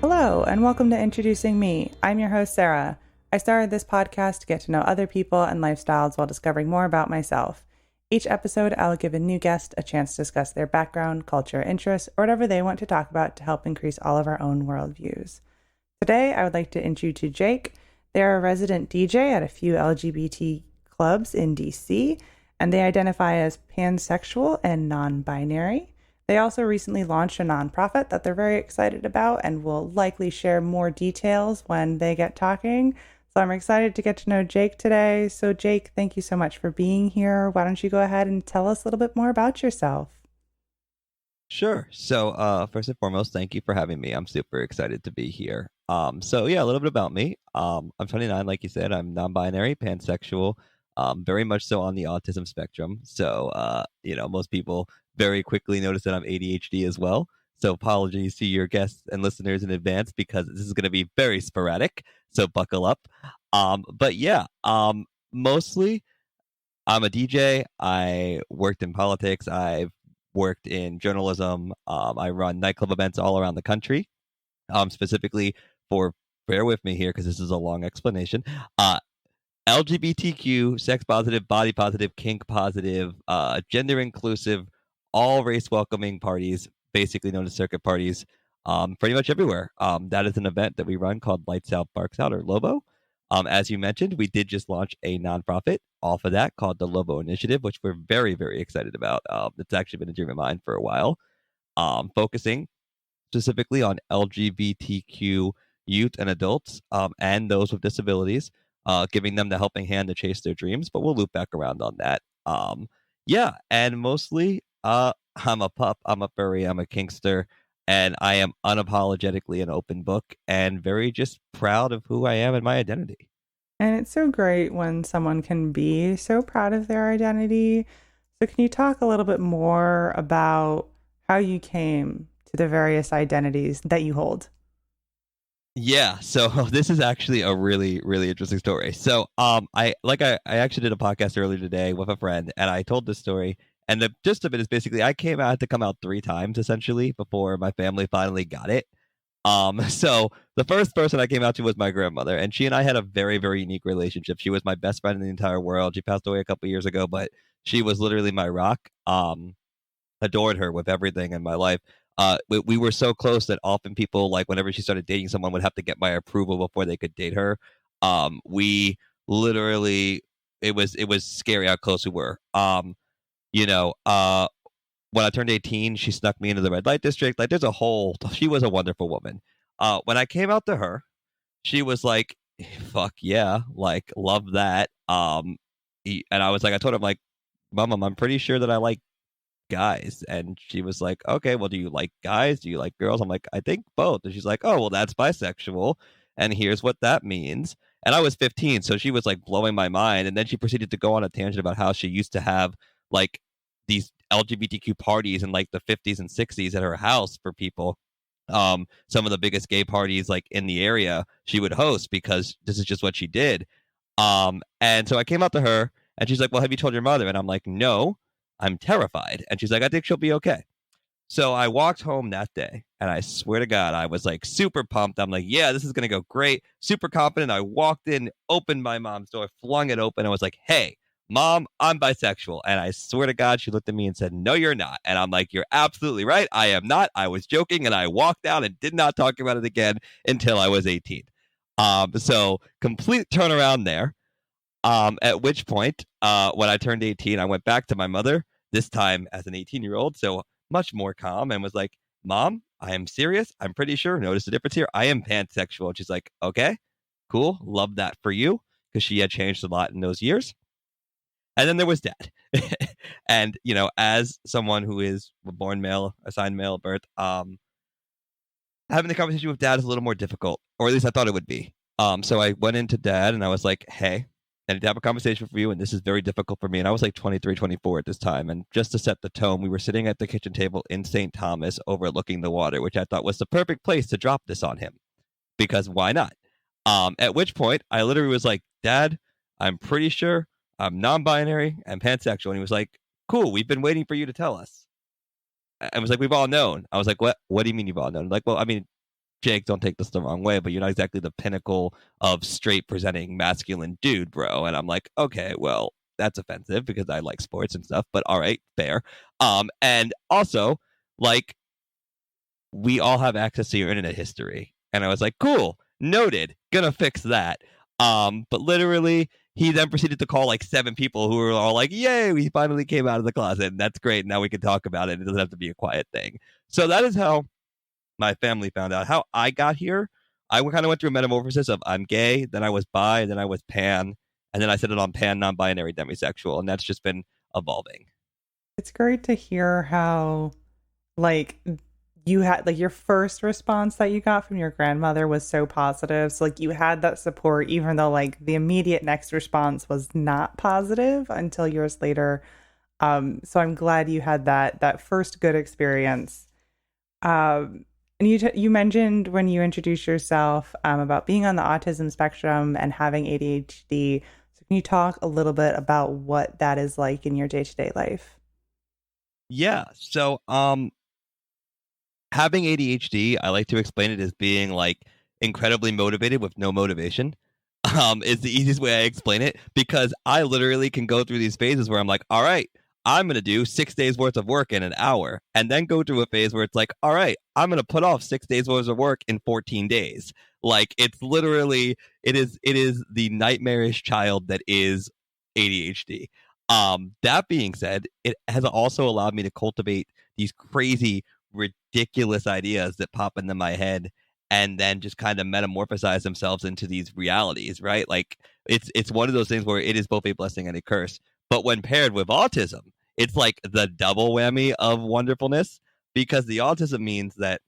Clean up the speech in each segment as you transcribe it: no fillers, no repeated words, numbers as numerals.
Hello, and welcome to Introducing Me. I'm your host, Sarah. I started this podcast to get to know other people and lifestyles while discovering more about myself. Each episode, I'll give a new guest a chance to discuss their background, culture, interests, or whatever they want to talk about to help increase all of our own worldviews. Today, I would like to introduce you to Jake. They're a resident DJ at a few LGBT clubs in DC, and they identify as pansexual and non-binary. They also recently launched a nonprofit that they're very excited about and will likely share more details when they get talking. So I'm excited to get to know Jake today. So Jake, thank you so much for being here. Why don't you go ahead and tell us a little bit more about yourself? Sure. So, first and foremost, thank you for having me. I'm super excited to be here. A little bit about me. I'm 29, like you said. I'm non-binary, pansexual, very much so on the autism spectrum. So, most people very quickly notice that I'm ADHD as well. So, apologies to your guests and listeners in advance because this is going to be very sporadic. So, buckle up. Mostly I'm a DJ. I worked in politics. I've worked in journalism. I run nightclub events all around the country, specifically for, bear with me here because this is a long explanation, LGBTQ, sex positive, body positive, kink positive, gender inclusive, all race welcoming parties, basically known as circuit parties, pretty much everywhere. That is an event that we run called Lights Out, Barks Out, or LOBO. As you mentioned, we did just launch a nonprofit off of that called the LOBO Initiative, which we're very, very excited about. It's actually been a dream of mine for a while, focusing specifically on LGBTQ youth and adults and those with disabilities, giving them the helping hand to chase their dreams. But we'll loop back around on that. And mostly, I'm a pup, I'm a furry, I'm a kinkster, and I am unapologetically an open book and very just proud of who I am and my identity. And it's so great when someone can be so proud of their identity. So can you talk a little bit more about how you came to the various identities that you hold? Yeah, so this is actually a really, really interesting story. So, I actually did a podcast earlier today with a friend, and I told this story. And the gist of it is basically I had to come out 3 times essentially before my family finally got it. So the first person I came out to was my grandmother, and she and I had a very, very unique relationship. She was my best friend in the entire world. She passed away a couple years ago, but she was literally my rock. Adored her with everything in my life. We were so close that often people, like whenever she started dating someone, would have to get my approval before they could date her. We literally, it was scary how close we were. You know, when I turned 18, she snuck me into the red light district. Like, she was a wonderful woman. When I came out to her, she was like, fuck yeah, like, love that. And I was like, I told her, like, Mom, I'm pretty sure that I like guys. And she was like, okay, well, do you like guys? Do you like girls? I'm like, I think both. And she's like, oh, well, that's bisexual. And here's what that means. And I was 15, so she was like blowing my mind. And then she proceeded to go on a tangent about how she used to have like these LGBTQ parties in like the 50s and 60s at her house for people. Some of the biggest gay parties like in the area she would host because this is just what she did. And so I came up to her and she's like, well, have you told your mother? And I'm like, no, I'm terrified. And she's like, I think she'll be okay. So I walked home that day and I swear to God, I was like super pumped. I'm like, yeah, this is going to go great. Super confident. I walked in, opened my mom's door, flung it open. I was like, hey, Mom, I'm bisexual. And I swear to God, she looked at me and said, no, you're not. And I'm like, you're absolutely right. I am not. I was joking. And I walked out and did not talk about it again until I was 18. So complete turnaround there. At which point, when I turned 18, I went back to my mother, this time as an 18-year-old, so much more calm, and was like, Mom, I am serious. I'm pretty sure. Notice the difference here. I am pansexual. And she's like, okay, cool. Love that for you, because she had changed a lot in those years. And then there was Dad. And, as someone who is born male, assigned male at birth, having the conversation with Dad is a little more difficult, or at least I thought it would be. So I went into Dad and I was like, hey, I need to have a conversation for you, and this is very difficult for me. And I was like 23, 24 at this time. And just to set the tone, we were sitting at the kitchen table in St. Thomas overlooking the water, which I thought was the perfect place to drop this on him, because why not? At which point, I literally was like, Dad, I'm pretty sure I'm non-binary and pansexual. And he was like, cool, we've been waiting for you to tell us. I was like, we've all known. I was like, what do you mean you've all known? Like, well, I mean, Jake, don't take this the wrong way, but you're not exactly the pinnacle of straight presenting masculine dude, bro. And I'm like, okay, well, that's offensive because I like sports and stuff, but all right, fair. And also, like, we all have access to your internet history. And I was like, cool, noted, gonna fix that. But literally, he then proceeded to call like 7 people who were all like, yay, we finally came out of the closet. And that's great. Now we can talk about it. It doesn't have to be a quiet thing. So that is how my family found out. How I got here, I kind of went through a metamorphosis of I'm gay, then I was bi, then I was pan, and then I settled on pan, non-binary, demisexual. And that's just been evolving. It's great to hear how, like, you had, like, your first response that you got from your grandmother was so positive. So, like, you had that support, even though, like, the immediate next response was not positive until years later. So I'm glad you had that first good experience. And you mentioned when you introduced yourself about being on the autism spectrum and having ADHD. So can you talk a little bit about what that is like in your day-to-day life? Yeah. So having ADHD, I like to explain it as being like incredibly motivated with no motivation. Is the easiest way I explain it because I literally can go through these phases where I'm like, all right, I'm going to do 6 days worth of work in an hour, and then go through a phase where it's like, all right, I'm going to put off 6 days worth of work in 14 days. Like it's literally, it is the nightmarish child that is ADHD. That being said, it has also allowed me to cultivate these crazy, ridiculous ideas that pop into my head and then just kind of metamorphosize themselves into these realities, right? Like it's one of those things where it is both a blessing and a curse. But when paired with autism, it's like the double whammy of wonderfulness because the autism means that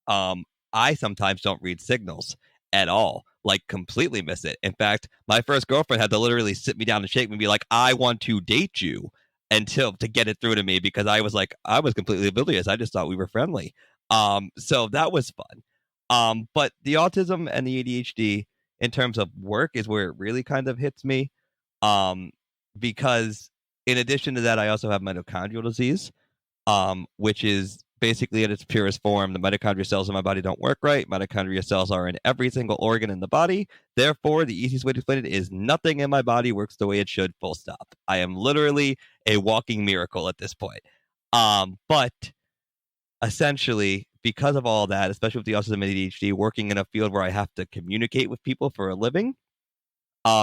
um, I sometimes don't read signals at all, like completely miss it. In fact, my first girlfriend had to literally sit me down and shake me and be like, I want to date you until to get it through to me because I was like, I was completely oblivious. I just thought we were friendly. So that was fun. But the autism and the ADHD in terms of work is where it really kind of hits me. Um, because in addition to that, I also have mitochondrial disease, which is basically at its purest form. The mitochondria cells in my body don't work right. Mitochondria cells are in every single organ in the body. Therefore, the easiest way to explain it is nothing in my body works the way it should, full stop. I am literally a walking miracle at this point. But essentially, because of all that, especially with the autism and ADHD, working in a field where I have to communicate with people for a living,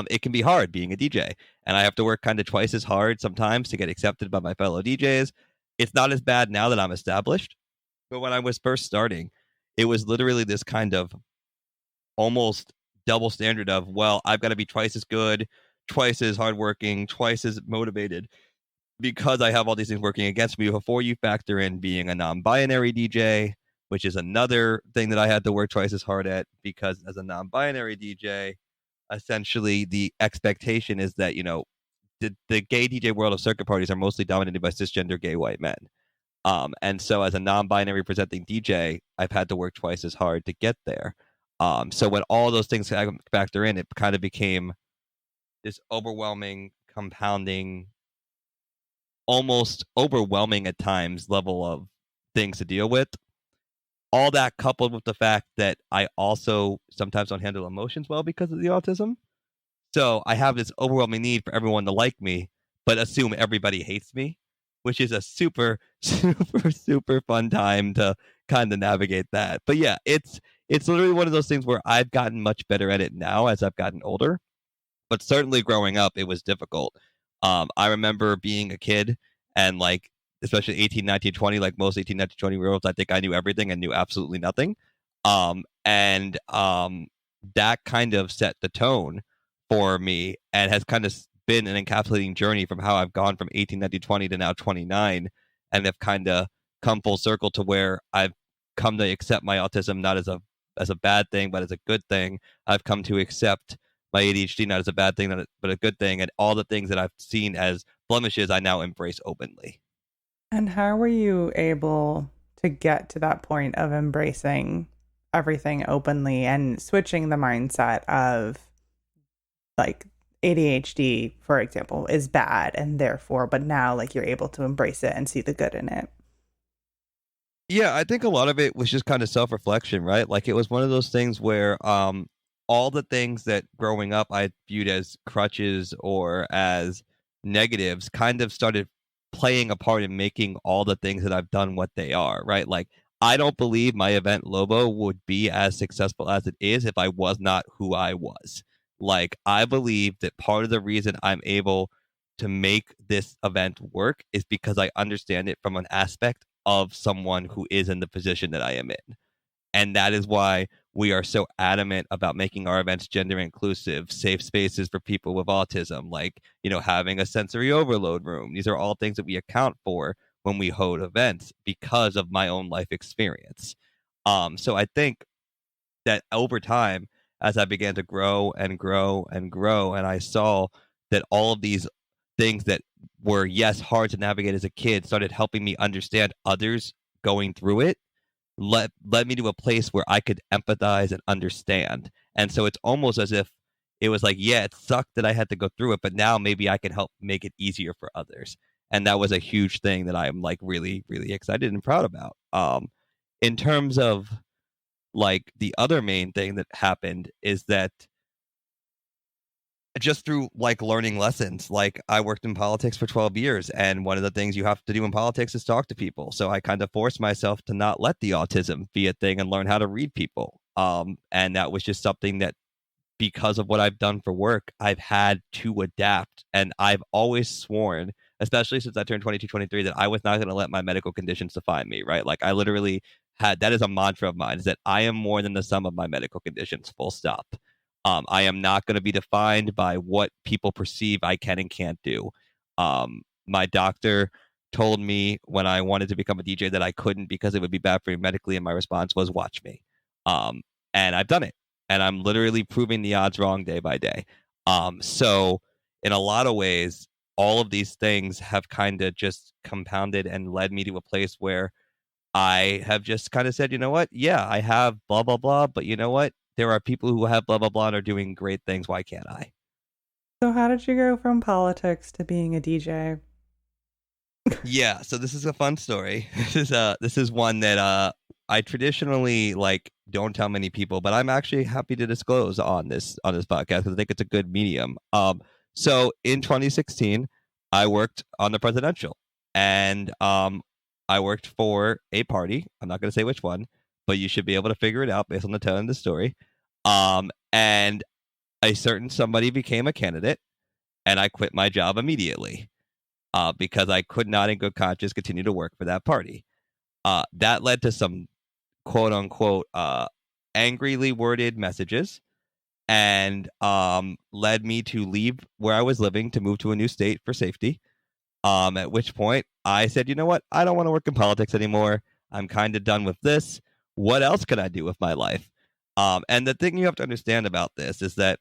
it can be hard being a DJ. And I have to work kind of twice as hard sometimes to get accepted by my fellow DJs. It's not as bad now that I'm established. But when I was first starting, it was literally this kind of almost double standard of, well, I've got to be twice as good, twice as hardworking, twice as motivated because I have all these things working against me before you factor in being a non-binary DJ, which is another thing that I had to work twice as hard at because as a non-binary DJ, essentially the expectation is that, the gay DJ world of circuit parties are mostly dominated by cisgender gay white men. And so as a non-binary presenting DJ, I've had to work twice as hard to get there. So when all those things factor in, it kind of became this overwhelming, compounding, almost overwhelming at times level of things to deal with. All that coupled with the fact that I also sometimes don't handle emotions well because of the autism. So I have this overwhelming need for everyone to like me, but assume everybody hates me, which is a super, super, super fun time to kind of navigate that. But yeah, it's literally one of those things where I've gotten much better at it now as I've gotten older. But certainly growing up, it was difficult. I remember being a kid and like, especially 18, 19, 20, like most 18, 19, 20 year olds, I think I knew everything and knew absolutely nothing. And that kind of set the tone for me and has kind of been an encapsulating journey from how I've gone from 18, 19, 20 to now 29 and have kind of come full circle to where I've come to accept my autism not as a bad thing, but as a good thing. I've come to accept my ADHD not as a bad thing, but a good thing. And all the things that I've seen as blemishes, I now embrace openly. And how were you able to get to that point of embracing everything openly and switching the mindset of, like, ADHD, for example, is bad and therefore, but now, like, you're able to embrace it and see the good in it? Yeah, I think a lot of it was just kind of self-reflection, right? Like it was one of those things where all the things that growing up I viewed as crutches or as negatives kind of started playing a part in making all the things that I've done what they are, right? Like I don't believe my event Lobo would be as successful as it is if I was not who I was. Like I believe that part of the reason I'm able to make this event work is because I understand it from an aspect of someone who is in the position that I am in. And that is why we are so adamant about making our events gender inclusive, safe spaces for people with autism, like, having a sensory overload room. These are all things that we account for when we hold events because of my own life experience. So I think that over time, as I began to grow and grow and grow, and I saw that all of these things that were, yes, hard to navigate as a kid started helping me understand others going through it, led me to a place where I could empathize and understand. And so it's almost as if it was like, yeah, it sucked that I had to go through it, but now maybe I can help make it easier for others. And that was a huge thing that I'm like really, really excited and proud about. In terms of like the other main thing that happened is that just through like learning lessons, like I worked in politics for 12 years, and one of the things you have to do in politics is talk to people. So I kind of forced myself to not let the autism be a thing and learn how to read people. And that was just something that, because of what I've done for work, I've had to adapt. And I've always sworn, especially since I turned 22, 23, that I was not going to let my medical conditions define me, right? Like I literally had that is a mantra of mine, is that I am more than the sum of my medical conditions, full stop. I am not going to be defined by what people perceive I can and can't do. My doctor told me when I wanted to become a DJ that I couldn't because it would be bad for me medically, and my response was, watch me. Um, and I've done it, and I'm literally proving the odds wrong day by day. So in a lot of ways, all of these things have kind of just compounded and led me to a place where I have just kind of said, you know what? Yeah, I have blah, blah, blah. But you know what? There are people who have blah, blah, blah and are doing great things. Why can't I? So, how did you go from politics to being a DJ? Yeah, so this is a fun story. This is one that I traditionally like don't tell many people, but I'm actually happy to disclose on this podcast because I think it's a good medium. So in 2016, I worked on the presidential, and I worked for a party. I'm not going to say which one, but you should be able to figure it out based on the tone of the story. And a certain somebody became a candidate, and I quit my job immediately because I could not, in good conscience, continue to work for that party. That led to some quote unquote angrily worded messages, and led me to leave where I was living to move to a new state for safety. At which point I said, you know what? I don't want to work in politics anymore. I'm kind of done with this. What else can I do with my life? And the thing you have to understand about this is that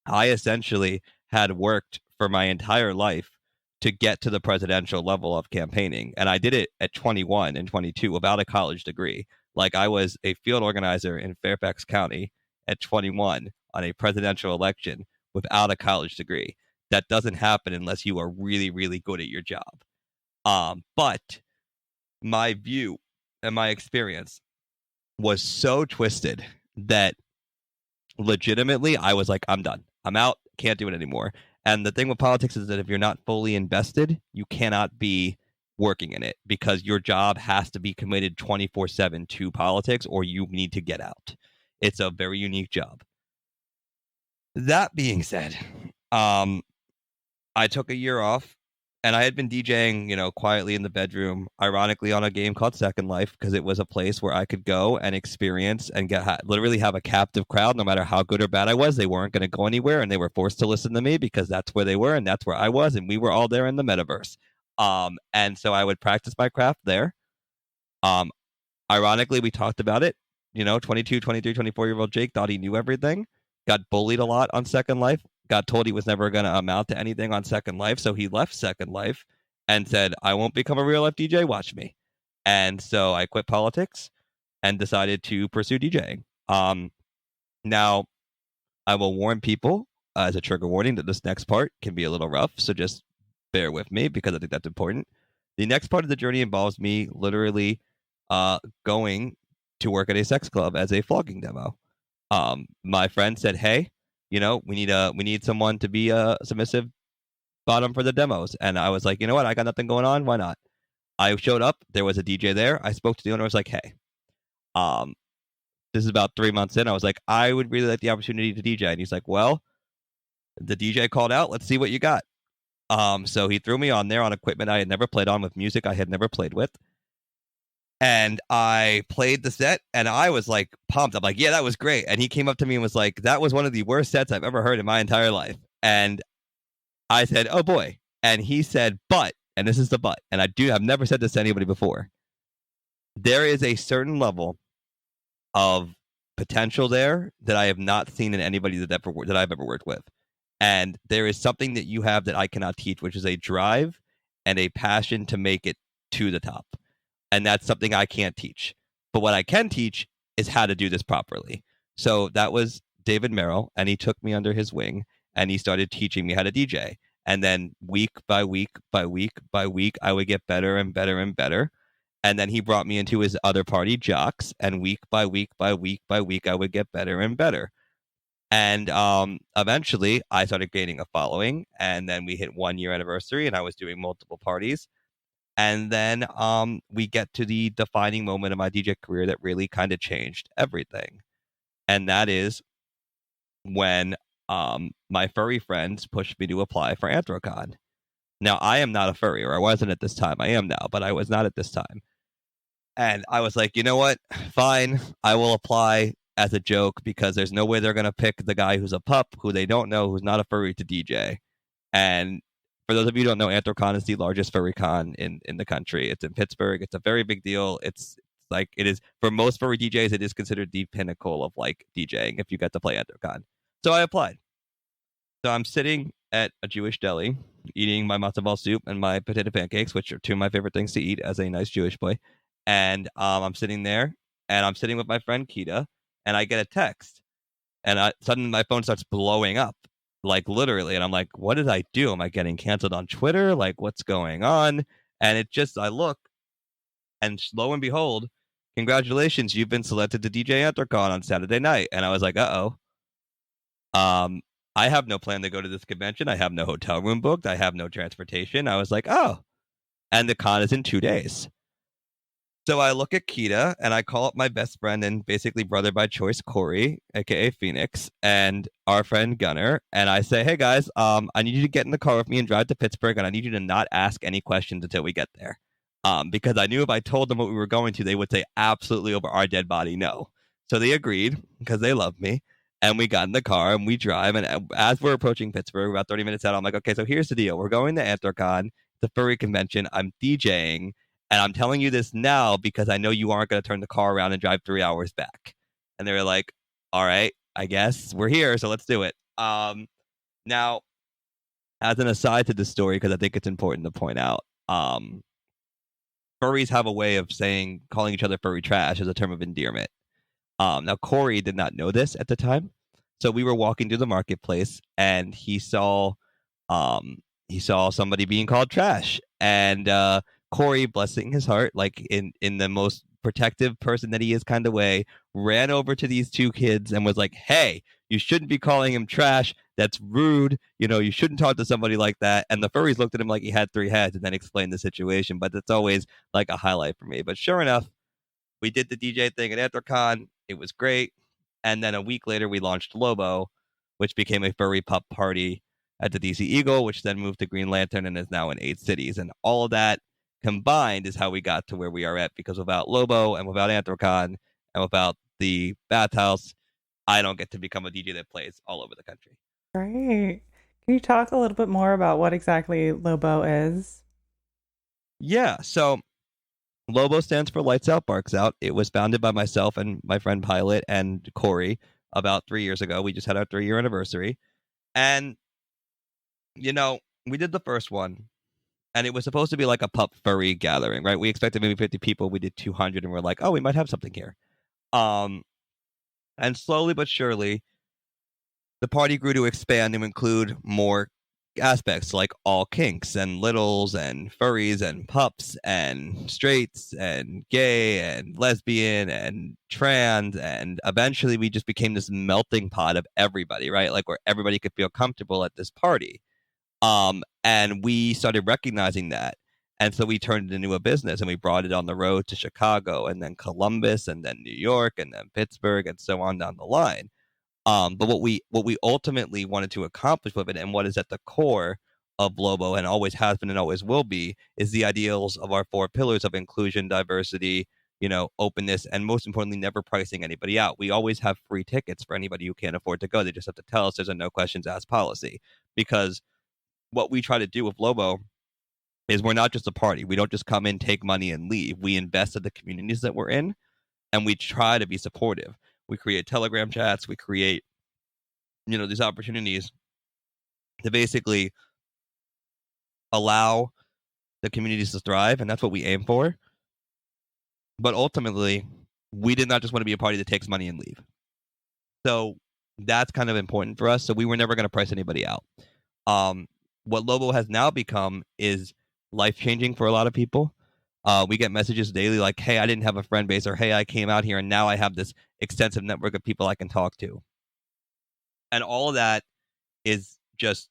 I essentially had worked for my entire life to get to the presidential level of campaigning. And I did it at 21 and 22 without a college degree. Like I was a field organizer in Fairfax County at 21 on a presidential election without a college degree. That doesn't happen unless you are really, really good at your job. But my view and my experience was so twisted that legitimately I was like, I'm done. I'm out. Can't do it anymore. And the thing with politics is that if you're not fully invested, you cannot be working in it because your job has to be committed 24/7 to politics or you need to get out. It's a very unique job. That being said, um, I took a year off, and I had been DJing, quietly in the bedroom, ironically on a game called Second Life, because it was a place where I could go and experience and literally have a captive crowd. No matter how good or bad I was, they weren't going to go anywhere, and they were forced to listen to me because that's where they were and that's where I was, and we were all there in the metaverse. And so I would practice my craft there. Um, Ironically, we talked about it. 22, 23, 24-year-old Jake thought he knew everything, got bullied a lot on Second Life, got told he was never going to amount to anything on Second Life. So he left Second Life and said, I won't become a real life DJ. Watch me. And so I quit politics and decided to pursue DJing. Now, I will warn people as a trigger warning that this next part can be a little rough. So just bear with me because I think that's important. The next part of the journey involves me literally going to work at a sex club as a flogging demo. My friend said, "Hey, we need someone to be a submissive bottom for the demos," and I was like, "You know what? I got nothing going on. Why not?" I showed up. There was a DJ there. I spoke to the owner. I was like, "Hey, um, this is about 3 months in. I was like, I would really like the opportunity to DJ." And he's like, "Well, the DJ called out. Let's see what you got." So he threw me on there on equipment I had never played on, with music I had never played with. And I played the set, and I was like pumped. I'm like, "Yeah, that was great." And he came up to me and was like, "That was one of the worst sets I've ever heard in my entire life." And I said, "Oh boy." And he said, "But," and this is the but, and I've never said this to anybody before. There is a certain level of potential there that I have not seen in anybody that I've ever worked with. And there is something that you have that I cannot teach, which is a drive and a passion to make it to the top. And that's something I can't teach. But what I can teach is how to do this properly. So that was David Merrill, and he took me under his wing and he started teaching me how to DJ. And then week by week by week by week, I would get better and better and better. And then he brought me into his other party, Jocks, and week by week by week by week, I would get better and better. And eventually, I started gaining a following, and then we hit 1 year anniversary, and I was doing multiple parties. And then we get to the defining moment of my DJ career that really kind of changed everything, and that is when my furry friends pushed me to apply for Anthrocon. Now, I am not a furry, or I wasn't at this time. I am now, but I was not at this time. And I was like, you know what? Fine, I will apply as a joke, because there's no way they're going to pick the guy who's a pup, who they don't know, who's not a furry, to DJ. And for those of you who don't know, Anthrocon is the largest furry con in the country. It's in Pittsburgh. It's a very big deal. It's like, it is, for most furry DJs, it is considered the pinnacle of like DJing if you get to play Anthrocon. So I applied. So I'm sitting at a Jewish deli eating my matzo ball soup and my potato pancakes, which are two of my favorite things to eat as a nice Jewish boy. And I'm sitting there, and I'm sitting with my friend Kita, and I get a text, and suddenly my phone starts blowing up, like literally. And I'm like, what did I do? Am I getting canceled on Twitter? Like, what's going on? And I look, and lo and behold, congratulations, you've been selected to DJ Anthrocon on Saturday night. And I was like, uh-oh. I have no plan to go to this convention. I have no hotel room booked. I have no transportation. I was like, oh. And the con is in 2 days. So I look at Kita, and I call up my best friend and basically brother by choice, Corey, aka Phoenix, and our friend Gunner, and I say, "Hey guys, I need you to get in the car with me and drive to Pittsburgh, and I need you to not ask any questions until we get there." Because I knew if I told them what we were going to, they would say absolutely over our dead body no. So they agreed, because they love me, and we got in the car and we drive. And as we're approaching Pittsburgh, about 30 minutes out, I'm like, okay, so here's the deal: we're going to Anthrocon, the furry convention. I'm DJing. And I'm telling you this now because I know you aren't going to turn the car around and drive 3 hours back. And they were like, all right, I guess we're here, so let's do it. Now, as an aside to this story, because I think it's important to point out, furries have a way of calling each other furry trash as a term of endearment. Now, Corey did not know this at the time. So we were walking through the marketplace, and he saw somebody being called trash. And Corey, blessing his heart, like in the most protective person that he is kind of way, ran over to these two kids and was like, "Hey, you shouldn't be calling him trash. That's rude. You shouldn't talk to somebody like that." And the furries looked at him like he had three heads and then explained the situation. But that's always like a highlight for me. But sure enough, we did the DJ thing at Anthrocon. It was great. And then a week later, we launched Lobo, which became a furry pup party at the DC Eagle, which then moved to Green Lantern and is now in 8 cities. And all of that combined is how we got to where we are at, because without Lobo and without Anthrocon and without the bathhouse, I don't get to become a DJ that plays all over the country. Great. Can you talk a little bit more about what exactly Lobo is? Yeah, so Lobo stands for Lights Out, Barks Out. It was founded by myself and my friend Pilot and Corey about 3 years ago. We just had our 3-year anniversary. And, we did the first one, and it was supposed to be like a pup furry gathering, right? We expected maybe 50 people. We did 200, and we're like, oh, we might have something here. And slowly but surely, the party grew to expand to include more aspects like all kinks and littles and furries and pups and straights and gay and lesbian and trans, and eventually we just became this melting pot of everybody, right? Like where everybody could feel comfortable at this party. And we started recognizing that. And so we turned it into a business and we brought it on the road to Chicago and then Columbus and then New York and then Pittsburgh and so on down the line. But what we ultimately wanted to accomplish with it, and what is at the core of Lobo and always has been and always will be, is the ideals of our four pillars of inclusion, diversity, openness, and most importantly, never pricing anybody out. We always have free tickets for anybody who can't afford to go. They just have to tell us. There's a no questions asked policy, because what we try to do with Lobo is we're not just a party. We don't just come in, take money, and leave. We invest in the communities that we're in, and we try to be supportive. We create Telegram chats. We create, these opportunities to basically allow the communities to thrive, and that's what we aim for. But ultimately, we did not just want to be a party that takes money and leave. So that's kind of important for us. So we were never going to price anybody out. What Lobo has now become is life-changing for a lot of people. We get messages daily like, hey, I didn't have a friend base, or hey, I came out here and now I have this extensive network of people I can talk to. And all of that is just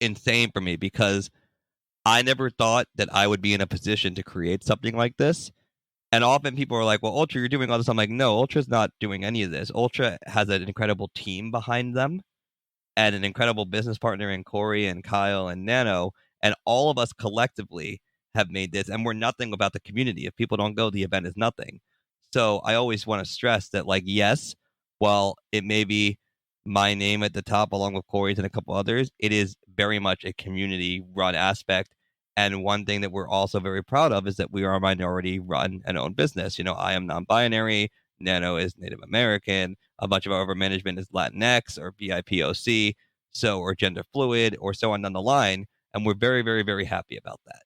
insane for me, because I never thought that I would be in a position to create something like this. And often people are like, well, Ultra, you're doing all this. I'm like, no, Ultra's not doing any of this. Ultra has an incredible team behind them and an incredible business partner in Corey and Kyle and Nano. And all of us collectively have made this, and we're nothing without the community. If people don't go, the event is nothing. So I always want to stress that, like, yes, while it may be my name at the top along with Corey's and a couple others, it is very much a community run aspect. And one thing that we're also very proud of is that we are a minority run and owned business. I am non-binary. Nano is Native American. A bunch of our upper management is Latinx or BIPOC, or gender fluid, or so on down the line. And we're very, very, very happy about that.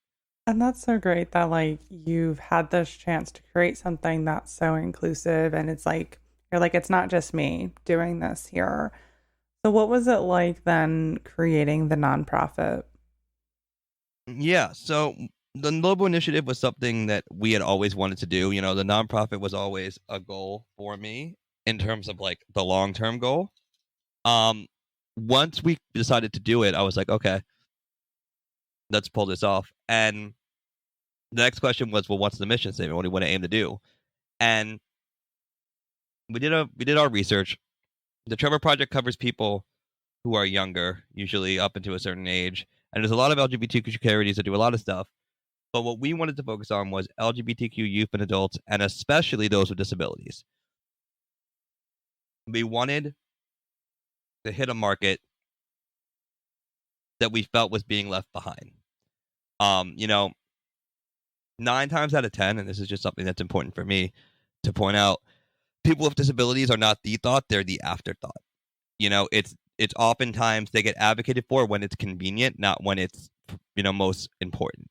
And that's so great that you've had this chance to create something that's so inclusive, and it's you're like, it's not just me doing this here. So what was it like then creating the nonprofit? Yeah, so the Lobo Initiative was something that we had always wanted to do. The nonprofit was always a goal for me in terms of the long-term goal. Once we decided to do it, I was like, okay, let's pull this off. And the next question was, well, what's the mission statement? What do we want to aim to do? And we did our research. The Trevor Project covers people who are younger, usually up into a certain age. And there's a lot of LGBTQ charities that do a lot of stuff. But what we wanted to focus on was LGBTQ youth and adults, and especially those with disabilities. We wanted to hit a market that we felt was being left behind. 9 times out of 10, and this is just something that's important for me to point out, people with disabilities are not the thought, they're the afterthought. It's oftentimes they get advocated for when it's convenient, not when it's, most important.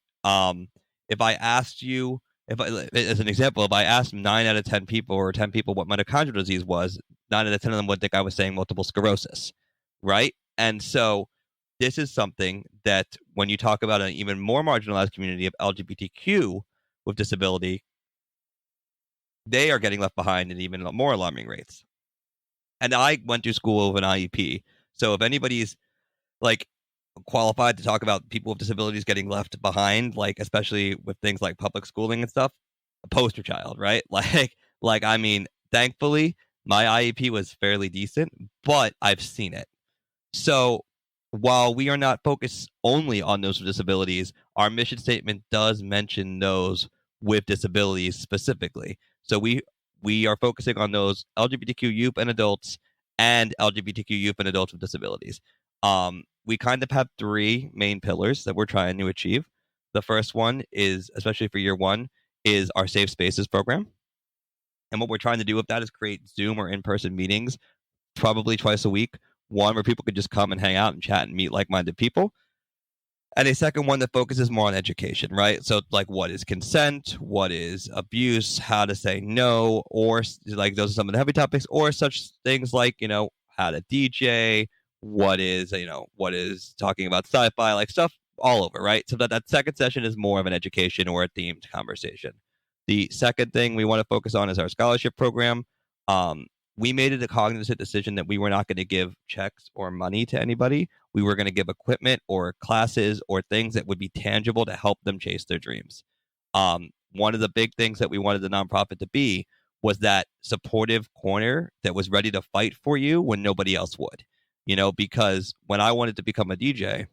If I asked you, as an example, if I asked 9 out of 10 people or 10 people what mitochondrial disease was, 9 out of 10 of them would think I was saying multiple sclerosis, right? And so this is something that when you talk about an even more marginalized community of LGBTQ with disability, they are getting left behind in even more alarming rates. And I went to school with an IEP. So if anybody's qualified to talk about people with disabilities getting left behind, especially with things like public schooling and stuff, a poster child, right? I mean, thankfully, my IEP was fairly decent, but I've seen it. So while we are not focused only on those with disabilities, our mission statement does mention those with disabilities specifically. So we are focusing on those LGBTQ youth and adults and LGBTQ youth and adults with disabilities. We kind of have 3 main pillars that we're trying to achieve. The first one is, especially for year 1, is our Safe Spaces program. And what we're trying to do with that is create Zoom or in-person meetings, probably twice a week. One where people could just come and hang out and chat and meet like-minded people. And a second one that focuses more on education, right? So what is consent? What is abuse? How to say no? Or those are some of the heavy topics, or such things like, how to DJ, what is, what is talking about sci-fi, like stuff all over, right? So that second session is more of an education or a themed conversation. The second thing we want to focus on is our scholarship program. Um, we made it a cognizant decision that we were not going to give checks or money to anybody. We were going to give equipment or classes or things that would be tangible to help them chase their dreams. One of the big things that we wanted the nonprofit to be was that supportive corner that was ready to fight for you when nobody else would. Because when I wanted to become a DJ,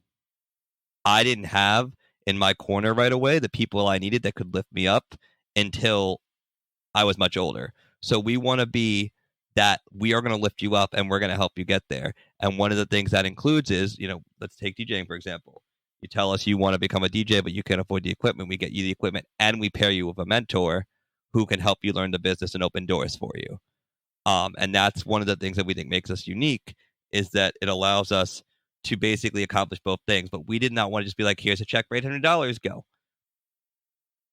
I didn't have in my corner right away the people I needed that could lift me up until I was much older. So we want to be that we are going to lift you up and we're going to help you get there. And one of the things that includes is, let's take DJing, for example. You tell us you want to become a DJ, but you can't afford the equipment. We get you the equipment and we pair you with a mentor who can help you learn the business and open doors for you. And that's one of the things that we think makes us unique is that it allows us to basically accomplish both things. But we did not want to just be like, here's a check for $800, go.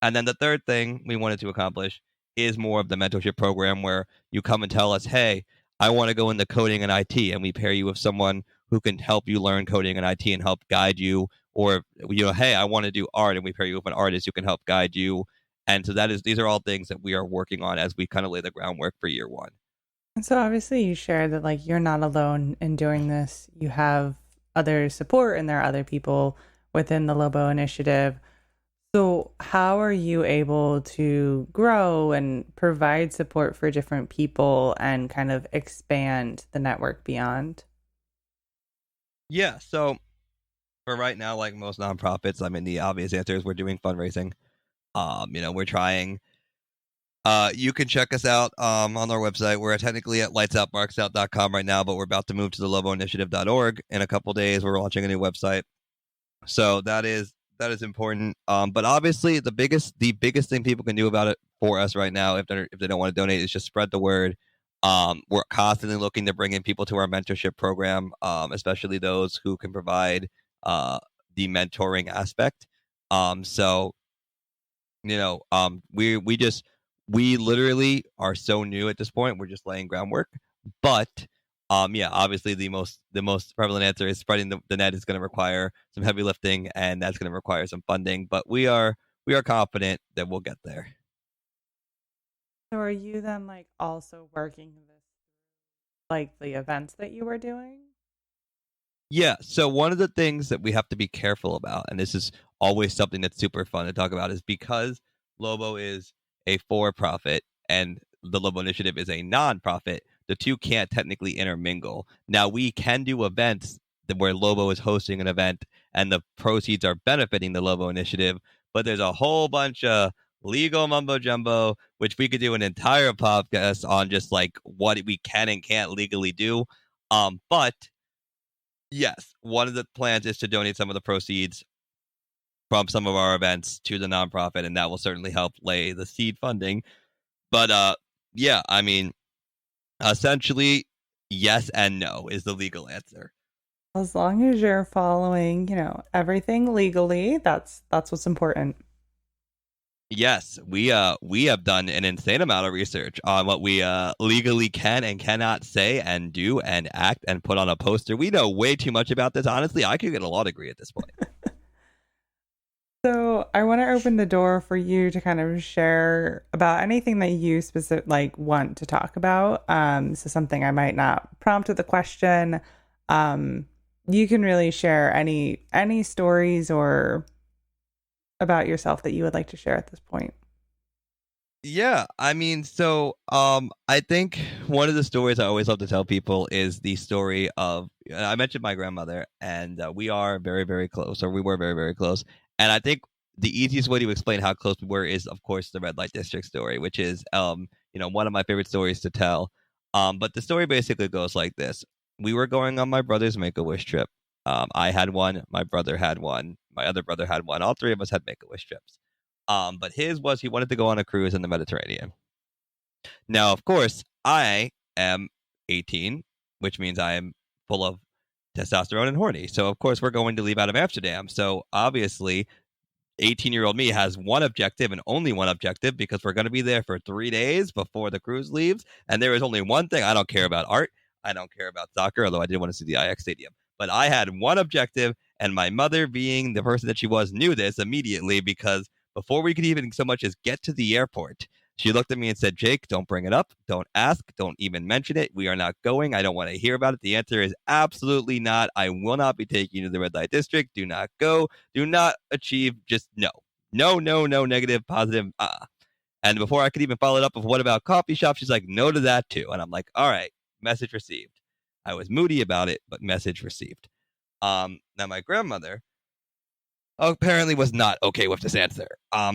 And then the third thing we wanted to accomplish is more of the mentorship program where you come and tell us, hey, I want to go into coding and IT, and we pair you with someone who can help you learn coding and IT and help guide you. Or, hey, I want to do art, and we pair you with an artist who can help guide you. And so these are all things that we are working on as we kind of lay the groundwork for year one. And so obviously you share that like you're not alone in doing this. You have other support and there are other people within the LOBO Initiative. So how are you able to grow and provide support for different people and kind of expand the network beyond? Yeah, so for right now, like most nonprofits, I mean, the obvious answer is we're doing fundraising. We're trying. You can check us out on our website. We're technically at lightsoutmarksout.com right now, but we're about to move to the loboinitiative.org in a couple days. We're launching a new website, so that is important. But obviously, the biggest thing people can do about it for us right now, if they don't want to donate, is just spread the word. We're constantly looking to bring in people to our mentorship program, especially those who can provide the mentoring aspect. So we literally are so new at this point. We're just laying groundwork. But yeah, obviously the most prevalent answer is spreading the net is going to require some heavy lifting, and that's going to require some funding. But we are confident that we'll get there. So are you then like also working this like the events that you were doing? Yeah. So one of the things that we have to be careful about, and this is always something that's super fun to talk about, is because Lobo is a for-profit and the Lobo Initiative is a non-profit, the two can't technically intermingle. Now, we can do events where Lobo is hosting an event and the proceeds are benefiting the Lobo Initiative, but there's a whole bunch of legal mumbo jumbo, which we could do an entire podcast on, just like what we can and can't legally do. But yes, one of the plans is to donate some of the proceeds from some of our events to the nonprofit, and that will certainly help lay the seed funding. But yeah, I mean, essentially, yes and no is the legal answer. As long as you're following, everything legally, that's what's important. Yes, we have done an insane amount of research on what we legally can and cannot say and do and act and put on a poster. We know way too much about this. Honestly, I could get a law degree at this point. So I want to open the door for you to kind of share about anything that you want to talk about. So something I might not prompt with a question. You can really share any stories or about yourself that you would like to share at this point. Yeah, I mean, so I think one of the stories I always love to tell people is the story of, I mentioned my grandmother, and we are very, very close, or we were very, very close. And I think the easiest way to explain how close we were is, of course, the red light district story, which is, one of my favorite stories to tell. But the story basically goes like this: we were going on my brother's Make-A-Wish trip. I had one, my brother had one, my other brother had one. All three of us had Make-A-Wish trips. But his was he wanted to go on a cruise in the Mediterranean. Now, of course, I am 18, which means I am full of testosterone and horny. So, of course, we're going to leave out of Amsterdam. So, obviously, 18-year-old me has one objective and only one objective, because we're going to be there for 3 days before the cruise leaves. And there is only one thing. I don't care about art. I don't care about soccer, although I did want to see the IX Stadium. But I had one objective, and my mother, being the person that she was, knew this immediately because before we could even so much as get to the airport, she looked at me and said, Jake, don't bring it up. Don't ask. Don't even mention it. We are not going. I don't want to hear about it. The answer is absolutely not. I will not be taking you to the red light district. Do not go. Do not achieve. Just no. No, no, no, negative, positive. And before I could even follow it up with what about coffee shop, she's like, no to that too. And I'm like, all right, message received. I was moody about it, but message received. Now my grandmother apparently was not okay with this answer.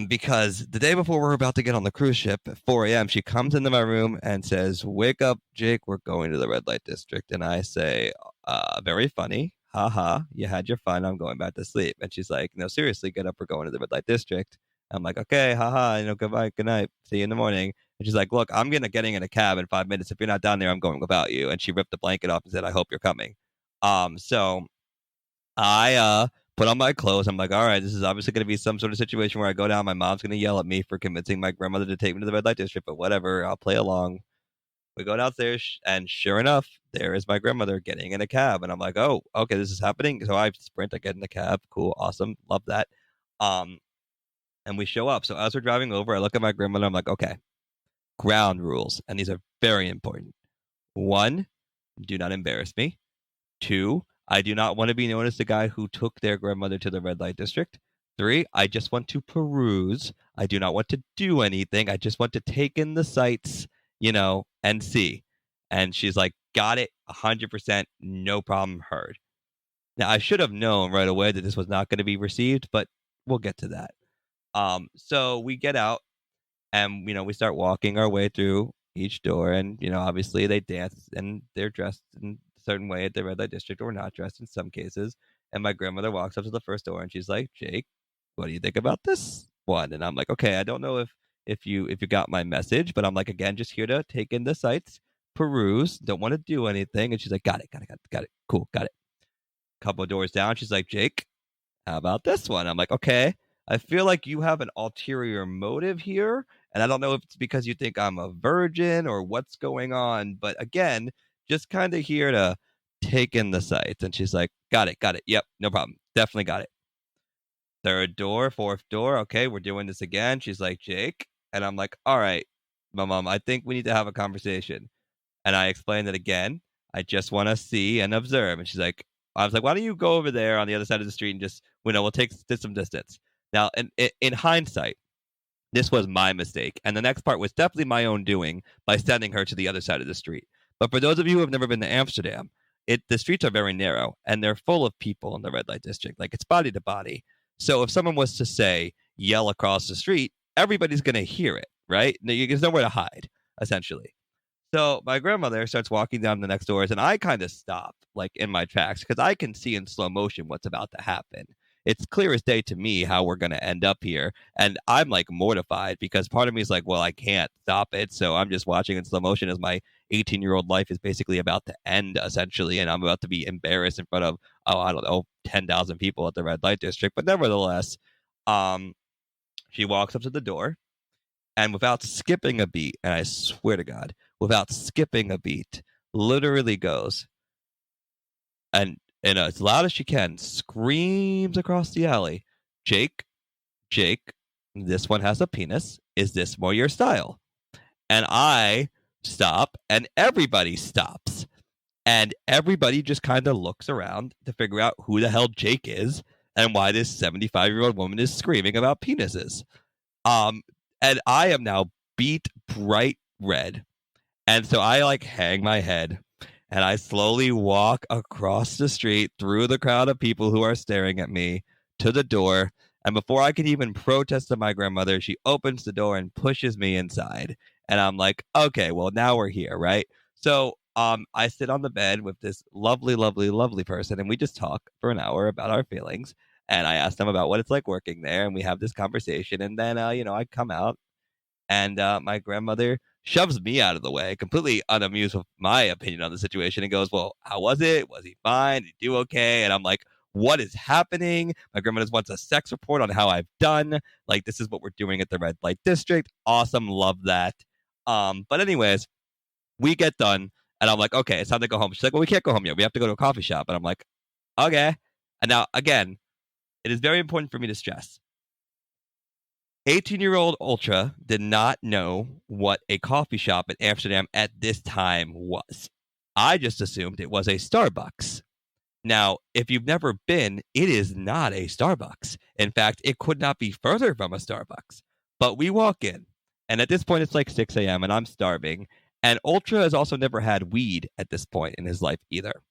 Because the day before we're about to get on the cruise ship at 4 a.m., she comes into my room and says, wake up, Jake, we're going to the red light district. And I say, very funny. Haha, you had your fun. I'm going back to sleep. And she's like, no, seriously, get up. We're going to the red light district. I'm like, okay, haha, goodbye, good night. See you in the morning. And she's like, look, I'm getting in a cab in 5 minutes. If you're not down there, I'm going without you. And she ripped the blanket off and said, I hope you're coming. So I put on my clothes. I'm like, all right, this is obviously going to be some sort of situation where I go down. My mom's going to yell at me for convincing my grandmother to take me to the red light district, but whatever, I'll play along. We go downstairs, and sure enough, there is my grandmother getting in a cab. And I'm like, oh, okay, this is happening. So I sprint, I get in the cab. Cool, awesome, love that. And we show up. So as we're driving over, I look at my grandmother. I'm like, okay, ground rules. And these are very important. 1, do not embarrass me. 2, I do not want to be known as the guy who took their grandmother to the red light district. 3, I just want to peruse. I do not want to do anything. I just want to take in the sights, and see. And she's like, got it, 100%, no problem, heard. Now, I should have known right away that this was not going to be received, but we'll get to that. So we get out and, we start walking our way through each door. And, obviously they dance and they're dressed in a certain way at the red light district, or not dressed in some cases. And my grandmother walks up to the first door and she's like, Jake, what do you think about this one? And I'm like, okay, I don't know if you got my message, but I'm like, again, just here to take in the sights, peruse, don't want to do anything. And she's like, got it. Cool, got it. Couple of doors down, she's like, Jake, how about this one? I'm like, okay, I feel like you have an ulterior motive here. And I don't know if it's because you think I'm a virgin or what's going on. But again, just kind of here to take in the sights. And she's like, got it. Yep, no problem. Definitely got it. Third door, fourth door. Okay, we're doing this again. She's like, Jake. And I'm like, all right, my mom, I think we need to have a conversation. And I explained it again. I just want to see and observe. And she's like, I was like, why don't you go over there on the other side of the street and just, we'll take some distance. Now, in hindsight, this was my mistake. And the next part was definitely my own doing by sending her to the other side of the street. But for those of you who have never been to Amsterdam, the streets are very narrow and they're full of people in the red light district. Like, it's body to body. So if someone was to say, yell across the street, everybody's going to hear it, right? There's nowhere to hide, essentially. So my grandmother starts walking down the next doors, and I kind of stop, like, in my tracks, because I can see in slow motion what's about to happen. It's clear as day to me how we're going to end up here. And I'm, like, mortified because part of me is like, well, I can't stop it. So I'm just watching in slow motion as my 18-year-old life is basically about to end, essentially. And I'm about to be embarrassed in front of, I don't know, 10,000 people at the red light district. But nevertheless, she walks up to the door. And without skipping a beat, and I swear to God, without skipping a beat, literally goes, and as loud as she can, screams across the alley, Jake, this one has a penis. Is this more your style? And I stop, and everybody stops. And everybody just kind of looks around to figure out who the hell Jake is and why this 75-year-old woman is screaming about penises. And I am now beat bright red. And so I, like, hang my head and I slowly walk across the street through the crowd of people who are staring at me to the door. And before I can even protest to my grandmother, she opens the door and pushes me inside. And I'm like, okay, well, now we're here, right? So I sit on the bed with this lovely, lovely, lovely person, and we just talk for an hour about our feelings. And I asked them about what it's like working there, and we have this conversation. And then, I come out, and my grandmother shoves me out of the way, completely unamused with my opinion on the situation, and goes, well, how was it? Was he fine? Did he do okay? And I'm like, what is happening? My grandmother wants a sex report on how I've done. Like, this is what we're doing at the red light district. Awesome. Love that. But anyways, we get done. And I'm like, okay, it's time to go home. She's like, well, we can't go home yet. We have to go to a coffee shop. And I'm like, okay. And now, again, it is very important for me to stress 18-year-old Ultra did not know what a coffee shop in Amsterdam at this time was. I just assumed it was a Starbucks. Now, if you've never been, it is not a Starbucks. In fact, it could not be further from a Starbucks. But we walk in, and at this point, it's like 6 a.m., and I'm starving. And Ultra has also never had weed at this point in his life either.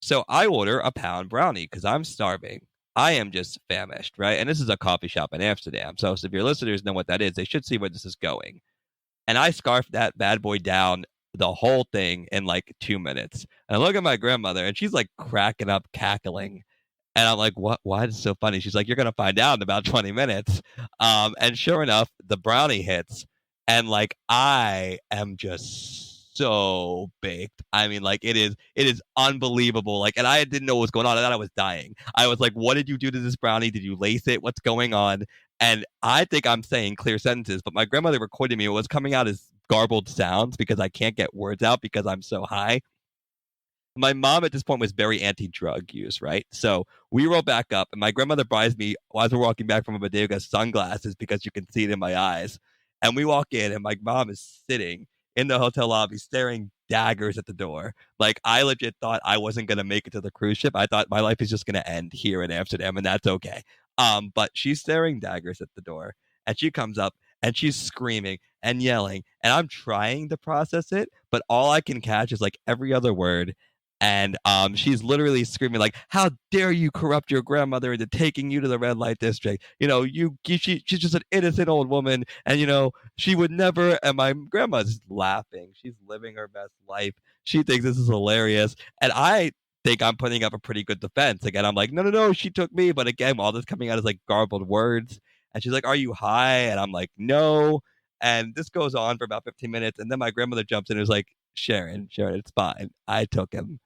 So I order a pound brownie because I'm starving. I am just famished, right? And this is a coffee shop in Amsterdam. So if your listeners know what that is, they should see where this is going. And I scarfed that bad boy down the whole thing in like 2 minutes. And I look at my grandmother and she's like cracking up, cackling. And I'm like, what? Why is it so funny? She's like, you're going to find out in about 20 minutes. And sure enough, the brownie hits. And like, I am just so baked. I mean, like, it is unbelievable. Like, and I didn't know what was going on. I thought I was dying. I was like, what did you do to this brownie? Did you lace it? What's going on? And I think I'm saying clear sentences, but my grandmother recorded me. It was coming out as garbled sounds because I can't get words out because I'm so high. My mom at this point was very anti-drug use, right? So we roll back up, and my grandmother buys me, as we're walking back from a bodega, sunglasses because you can see it in my eyes. And we walk in, and my mom is sitting in the hotel lobby staring daggers at the door. Like, I legit thought I wasn't going to make it to the cruise ship. I thought my life is just going to end here in Amsterdam, and that's okay. But she's staring daggers at the door, and she comes up, and she's screaming and yelling, and I'm trying to process it, but all I can catch is like every other word. And she's literally screaming like, "How dare you corrupt your grandmother into taking you to the red light district? You know, she's just an innocent old woman, and you know she would never." And my grandma's laughing. She's living her best life. She thinks this is hilarious, and I think I'm putting up a pretty good defense. Again, I'm like, "No, no, no, she took me." But again, all this coming out is like garbled words, and she's like, "Are you high?" And I'm like, "No." And this goes on for about 15 minutes, and then my grandmother jumps in and is like, Sharon, it's fine. I took him.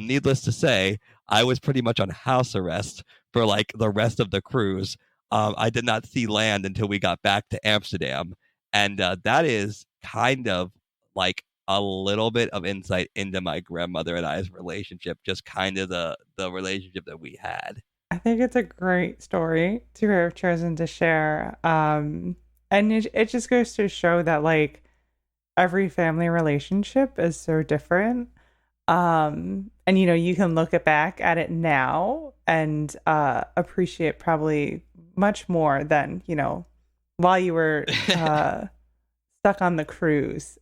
Needless to say, I was pretty much on house arrest for like the rest of the cruise. I did not see land until we got back to Amsterdam. And that is kind of like a little bit of insight into my grandmother and I's relationship, just kind of the relationship that we had. I think it's a great story to have chosen to share. And it just goes to show that like every family relationship is so different. And you know, you can look back at it now and appreciate probably much more than, you know, while you were stuck on the cruise.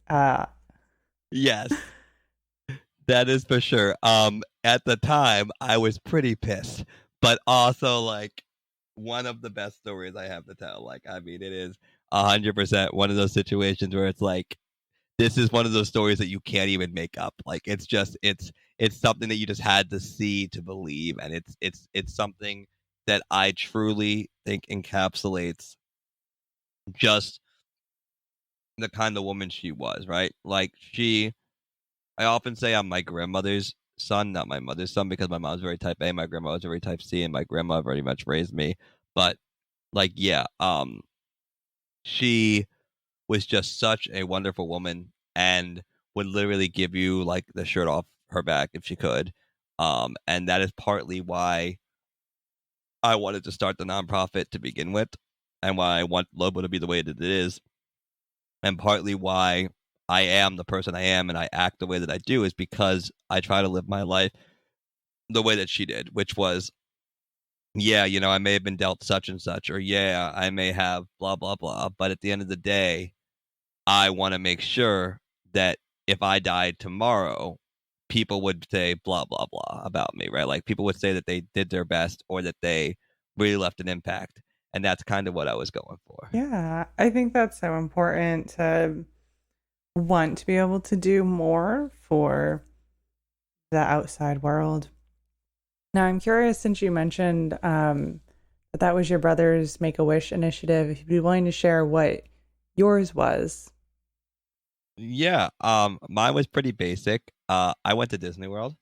Yes, that is for sure. At the time, I was pretty pissed, but also like one of the best stories I have to tell. Like, I mean, it is 100% one of those situations where it's like this is one of those stories that you can't even make up. Like, it's just it's something that you just had to see to believe, and it's something that I truly think encapsulates just the kind of woman she was, right? Like, I often say I'm my grandmother's son, not my mother's son, because my mom's very type A, my grandma was very type C, and my grandma very much raised me. But like, yeah, she was just such a wonderful woman and would literally give you like the shirt off her back if she could. And that is partly why I wanted to start the nonprofit to begin with, and why I want Lobo to be the way that it is, and partly why I am the person I am and I act the way that I do is because I try to live my life the way that she did, which was, yeah, you know, I may have been dealt such and such, or yeah, I may have blah, blah, blah. But at the end of the day, I want to make sure that if I died tomorrow, people would say blah, blah, blah about me, right? Like people would say that they did their best or that they really left an impact. And that's kind of what I was going for. Yeah, I think that's so important to want to be able to do more for the outside world. Now, I'm curious, since you mentioned that was your brother's Make-A-Wish initiative, if you'd be willing to share what yours was. Yeah, mine was pretty basic. I went to Disney World.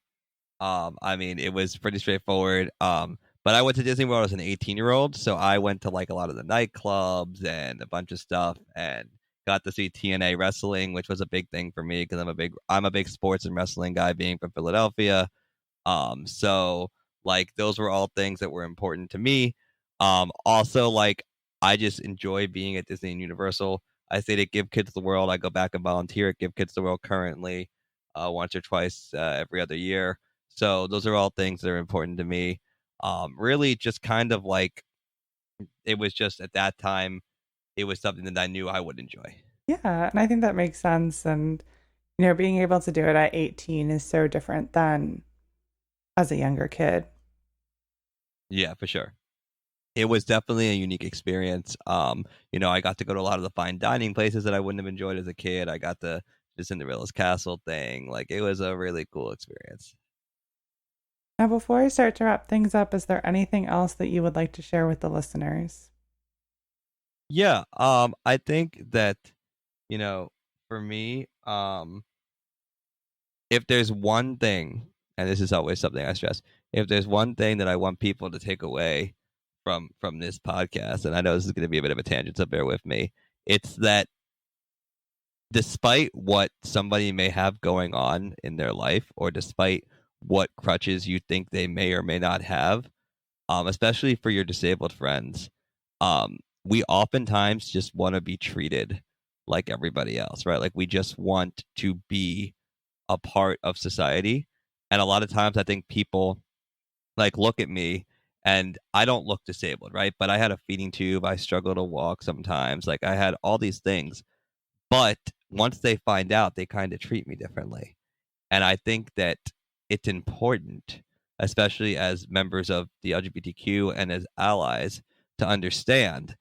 I mean, it was pretty straightforward. But I went to Disney World as an 18-year-old, so I went to like a lot of the nightclubs and a bunch of stuff. And got to see TNA wrestling, which was a big thing for me because I'm a big sports and wrestling guy, being from Philadelphia. So like those were all things that were important to me. Also like I just enjoy being at Disney and Universal. I say to Give Kids the World. I go back and volunteer at Give Kids the World currently, once or twice every other year. So those are all things that are important to me. Really, just kind of like it was just at that time, it was something that I knew I would enjoy. Yeah, and I think that makes sense. And, being able to do it at 18 is so different than as a younger kid. Yeah, for sure. It was definitely a unique experience. I got to go to a lot of the fine dining places that I wouldn't have enjoyed as a kid. I got the Cinderella's Castle thing. Like it was a really cool experience. Now, before I start to wrap things up, is there anything else that you would like to share with the listeners? Yeah, I think that, for me, if there's one thing, and this is always something I stress, if there's one thing that I want people to take away from this podcast, and I know this is going to be a bit of a tangent, so bear with me, it's that despite what somebody may have going on in their life, or despite what crutches you think they may or may not have, especially for your disabled friends, we oftentimes just want to be treated like everybody else, right? Like we just want to be a part of society. And a lot of times I think people like look at me and I don't look disabled, right? But I had a feeding tube. I struggle to walk sometimes. Like I had all these things. But once they find out, they kind of treat me differently. And I think that it's important, especially as members of the LGBTQ and as allies, to understand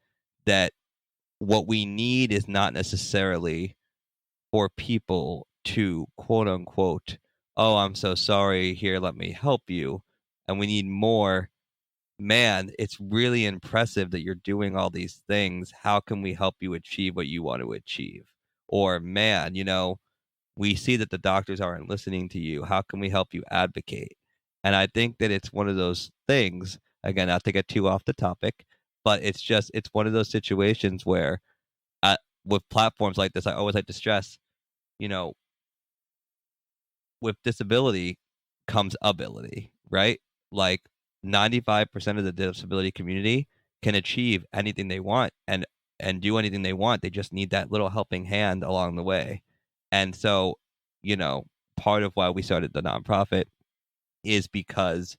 that what we need is not necessarily for people to quote unquote, oh, I'm so sorry, here, let me help you. And we need more, man, it's really impressive that you're doing all these things. How can we help you achieve what you want to achieve? Or, man, we see that the doctors aren't listening to you. How can we help you advocate? And I think that it's one of those things, again, not to get too off the topic, but it's one of those situations where with platforms like this, I always like to stress, you know, with disability comes ability, right? Like 95% of the disability community can achieve anything they want and do anything they want. They just need that little helping hand along the way. And so, you know, part of why we started the nonprofit is because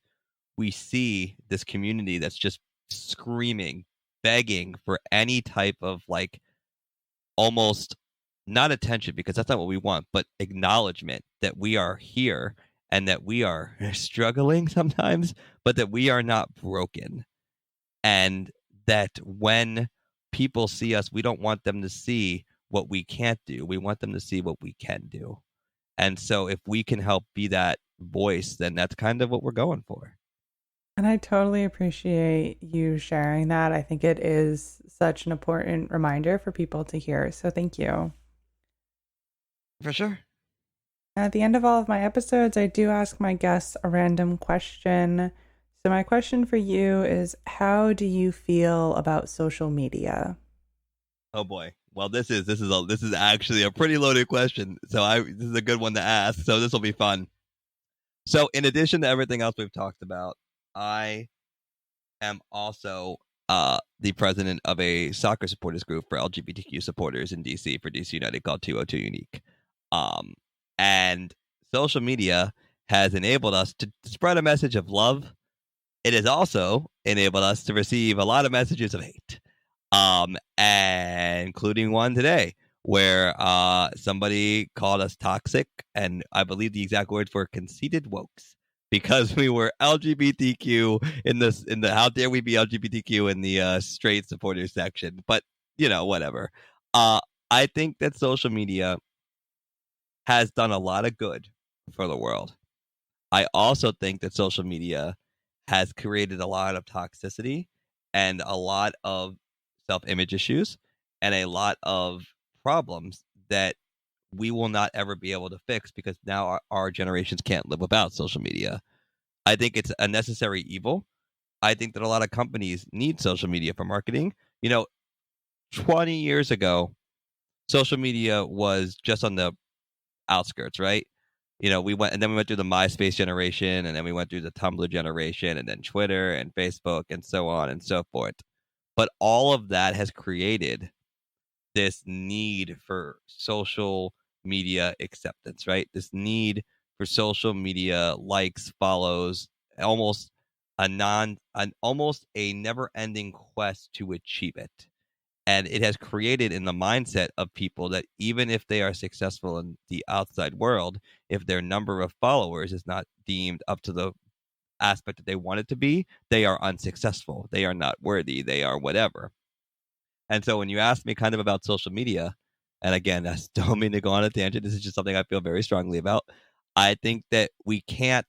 we see this community that's just screaming, begging for any type of like almost not attention because that's not what we want, but acknowledgement that we are here and that we are struggling sometimes, but that we are not broken. And that when people see us, we don't want them to see what we can't do. We want them to see what we can do. And so if we can help be that voice, then that's kind of what we're going for. And I totally appreciate you sharing that. I think it is such an important reminder for people to hear. So thank you. For sure. At the end of all of my episodes, I do ask my guests a random question. So my question for you is, how do you feel about social media? Oh boy. Well, this is actually a pretty loaded question. So this is a good one to ask. So this will be fun. So in addition to everything else we've talked about, I am also the president of a soccer supporters group for LGBTQ supporters in DC for DC United called 202 Unique. Um, and social media has enabled us to spread a message of love. It has also enabled us to receive a lot of messages of hate, and including one today where somebody called us toxic, and I believe the exact words were conceited wokes because we were LGBTQ in the how dare we be LGBTQ in the straight supporters section. But whatever. Uh, I think that social media has done a lot of good for the world. I also think that social media has created a lot of toxicity and a lot of self-image issues and a lot of problems that we will not ever be able to fix because now our generations can't live without social media. I think it's a necessary evil. I think that a lot of companies need social media for marketing. 20 years ago, social media was just on the outskirts, right? We went through the MySpace generation, and then we went through the Tumblr generation, and then Twitter and Facebook and so on and so forth. But all of that has created this need for social media acceptance, right? This need for social media likes, follows, almost almost a never-ending quest to achieve it. And it has created in the mindset of people that even if they are successful in the outside world, if their number of followers is not deemed up to the aspect that they want it to be, they are unsuccessful. They are not worthy. They are whatever. And so when you ask me kind of about social media, and again, I don't mean to go on a tangent, this is just something I feel very strongly about. I think that we can't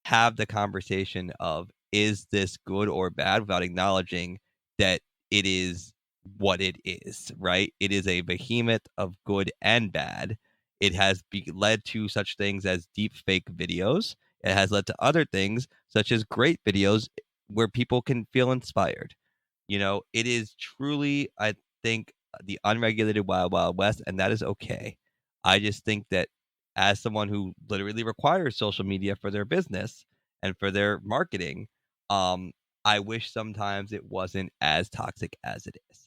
have the conversation of is this good or bad without acknowledging that it is what it is, right? It is a behemoth of good and bad. It has led to such things as deep fake videos. It has led to other things such as great videos where people can feel inspired. It is truly, I think, the unregulated wild, wild west, and that is okay. I just think that as someone who literally requires social media for their business and for their marketing, I wish sometimes it wasn't as toxic as it is.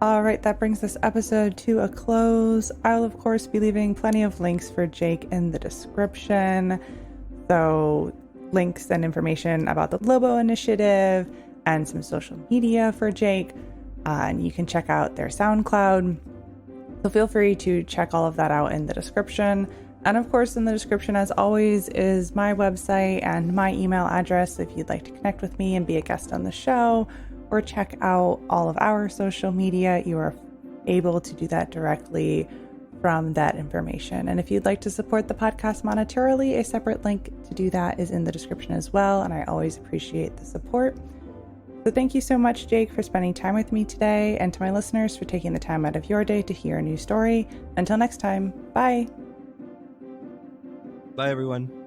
All right, that brings this episode to a close. I'll, of course, be leaving plenty of links for Jake in the description. So, links and information about the LOBO Initiative and some social media for Jake. And you can check out their SoundCloud. So, feel free to check all of that out in the description. And, of course, in the description, as always, is my website and my email address if you'd like to connect with me and be a guest on the show, or check out all of our social media. You are able to do that directly from that information. And if you'd like to support the podcast monetarily, a separate link to do that is in the description as well. And I always appreciate the support. So thank you so much, Jake, for spending time with me today, and to my listeners for taking the time out of your day to hear a new story. Until next time, bye. Bye, everyone.